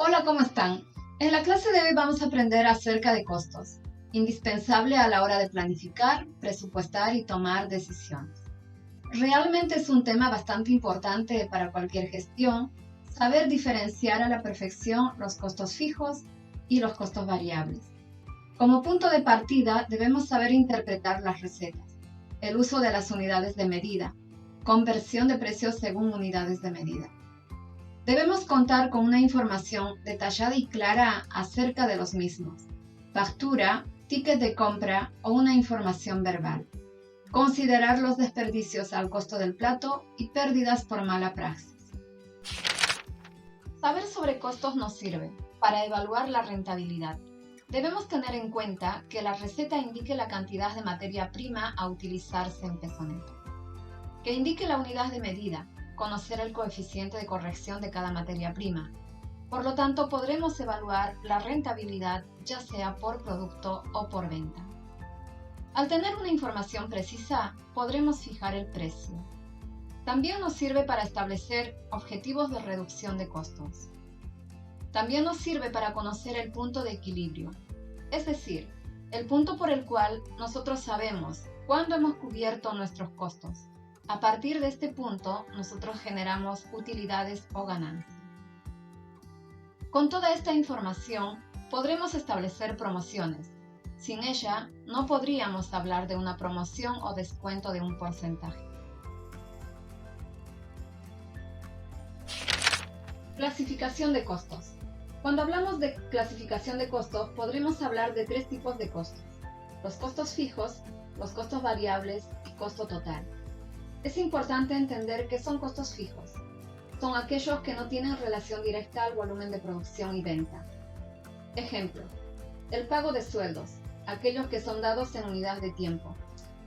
Hola, ¿cómo están? En la clase de hoy vamos a aprender acerca de costos, indispensable a la hora de planificar, presupuestar y tomar decisiones. Realmente es un tema bastante importante para cualquier gestión, saber diferenciar a la perfección los costos fijos y los costos variables. Como punto de partida debemos saber interpretar las recetas, el uso de las unidades de medida, conversión de precios según unidades de medida. Debemos contar con una información detallada y clara acerca de los mismos, factura, ticket de compra o una información verbal. Considerar los desperdicios al costo del plato y pérdidas por mala praxis. Saber sobre costos nos sirve para evaluar la rentabilidad. Debemos tener en cuenta que la receta indique la cantidad de materia prima a utilizarse en peso neto, que indique la unidad de medida, conocer el coeficiente de corrección de cada materia prima. Por lo tanto, podremos evaluar la rentabilidad ya sea por producto o por venta. Al tener una información precisa, podremos fijar el precio. También nos sirve para establecer objetivos de reducción de costos. También nos sirve para conocer el punto de equilibrio, es decir, el punto por el cual nosotros sabemos cuándo hemos cubierto nuestros costos. A partir de este punto, nosotros generamos utilidades o ganancias. Con toda esta información, podremos establecer promociones. Sin ella, no podríamos hablar de una promoción o descuento de un porcentaje. Clasificación de costos. Cuando hablamos de clasificación de costos, podremos hablar de tres tipos de costos: los costos fijos, los costos variables y costo total. Es importante entender qué son costos fijos. Son aquellos que no tienen relación directa al volumen de producción y venta. Ejemplo, el pago de sueldos, aquellos que son dados en unidad de tiempo,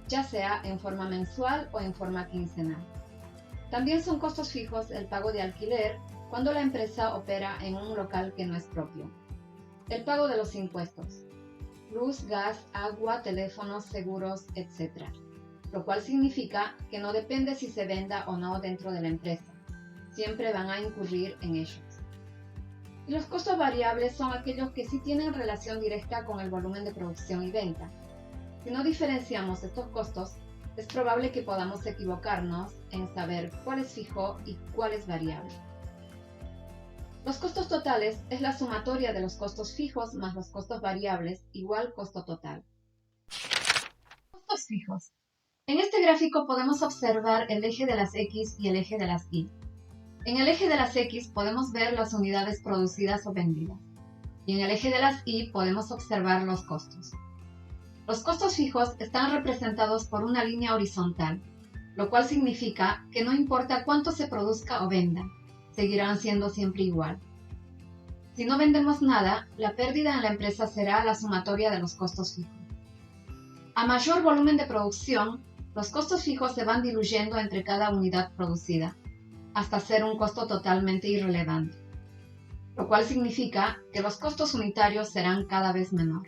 ya sea en forma mensual o en forma quincenal. También son costos fijos el pago de alquiler cuando la empresa opera en un local que no es propio. El pago de los impuestos, luz, gas, agua, teléfonos, seguros, etc. Lo cual significa que no depende si se venda o no dentro de la empresa, siempre van a incurrir en ellos. Y los costos variables son aquellos que sí tienen relación directa con el volumen de producción y venta. Si no diferenciamos estos costos, es probable que podamos equivocarnos en saber cuál es fijo y cuál es variable. Los costos totales es la sumatoria de los costos fijos más los costos variables igual costo total. Costos fijos. En este gráfico podemos observar el eje de las X y el eje de las Y. En el eje de las X podemos ver las unidades producidas o vendidas, y en el eje de las Y podemos observar los costos. Los costos fijos están representados por una línea horizontal, lo cual significa que no importa cuánto se produzca o venda, seguirán siendo siempre igual. Si no vendemos nada, la pérdida en la empresa será la sumatoria de los costos fijos. A mayor volumen de producción, los costos fijos se van diluyendo entre cada unidad producida, hasta ser un costo totalmente irrelevante, lo cual significa que los costos unitarios serán cada vez menor.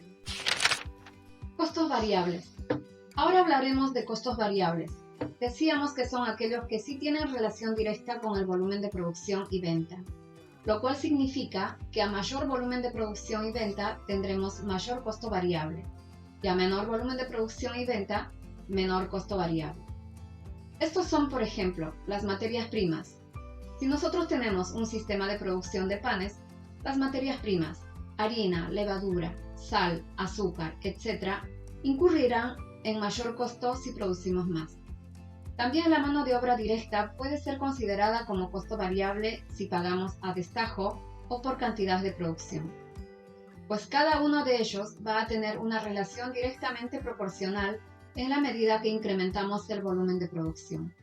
Costos variables. Ahora hablaremos de costos variables. Decíamos que son aquellos que sí tienen relación directa con el volumen de producción y venta, lo cual significa que a mayor volumen de producción y venta tendremos mayor costo variable, y a menor volumen de producción y venta, menor costo variable. Estos son, por ejemplo, las materias primas. Si nosotros tenemos un sistema de producción de panes, las materias primas, harina, levadura, sal, azúcar, etc., incurrirán en mayor costo si producimos más. También la mano de obra directa puede ser considerada como costo variable si pagamos a destajo o por cantidad de producción, pues cada uno de ellos va a tener una relación directamente proporcional en la medida que incrementamos el volumen de producción.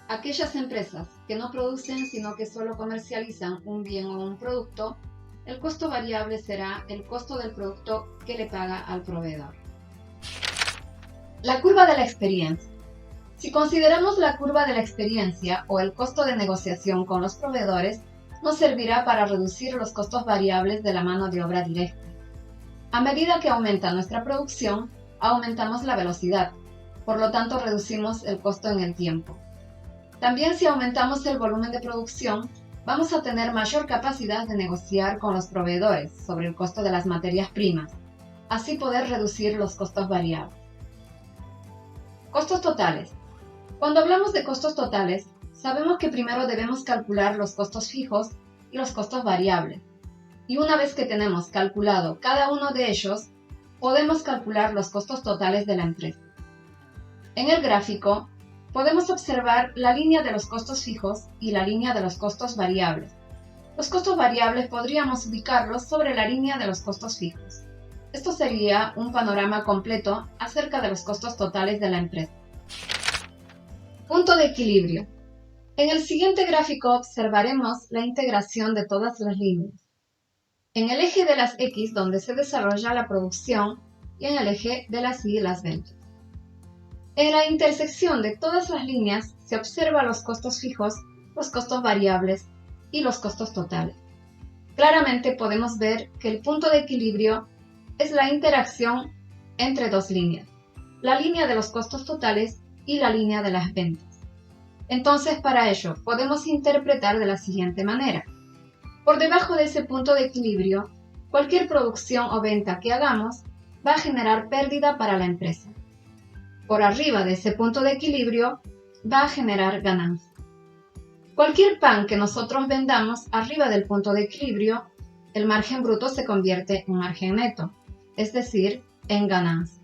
Aquellas empresas que no producen sino que solo comercializan un bien o un producto, el costo variable será el costo del producto que le paga al proveedor. La curva de la experiencia. Si consideramos la curva de la experiencia o el costo de negociación con los proveedores, nos servirá para reducir los costos variables de la mano de obra directa. A medida que aumenta nuestra producción, aumentamos la velocidad, por lo tanto reducimos el costo en el tiempo. También si aumentamos el volumen de producción, vamos a tener mayor capacidad de negociar con los proveedores sobre el costo de las materias primas, así poder reducir los costos variables. Costos totales. Cuando hablamos de costos totales, sabemos que primero debemos calcular los costos fijos y los costos variables. Y una vez que tenemos calculado cada uno de ellos, podemos calcular los costos totales de la empresa. En el gráfico, podemos observar la línea de los costos fijos y la línea de los costos variables. Los costos variables podríamos ubicarlos sobre la línea de los costos fijos. Esto sería un panorama completo acerca de los costos totales de la empresa. Punto de equilibrio. En el siguiente gráfico observaremos la integración de todas las líneas. En el eje de las X, donde se desarrolla la producción, y en el eje de las Y, las ventas. En la intersección de todas las líneas se observan los costos fijos, los costos variables y los costos totales. Claramente podemos ver que el punto de equilibrio es la interacción entre dos líneas, la línea de los costos totales y la línea de las ventas. Entonces, para ello, podemos interpretar de la siguiente manera. Por debajo de ese punto de equilibrio, cualquier producción o venta que hagamos va a generar pérdida para la empresa. Por arriba de ese punto de equilibrio, va a generar ganancia. Cualquier pan que nosotros vendamos arriba del punto de equilibrio, el margen bruto se convierte en margen neto, es decir, en ganancia.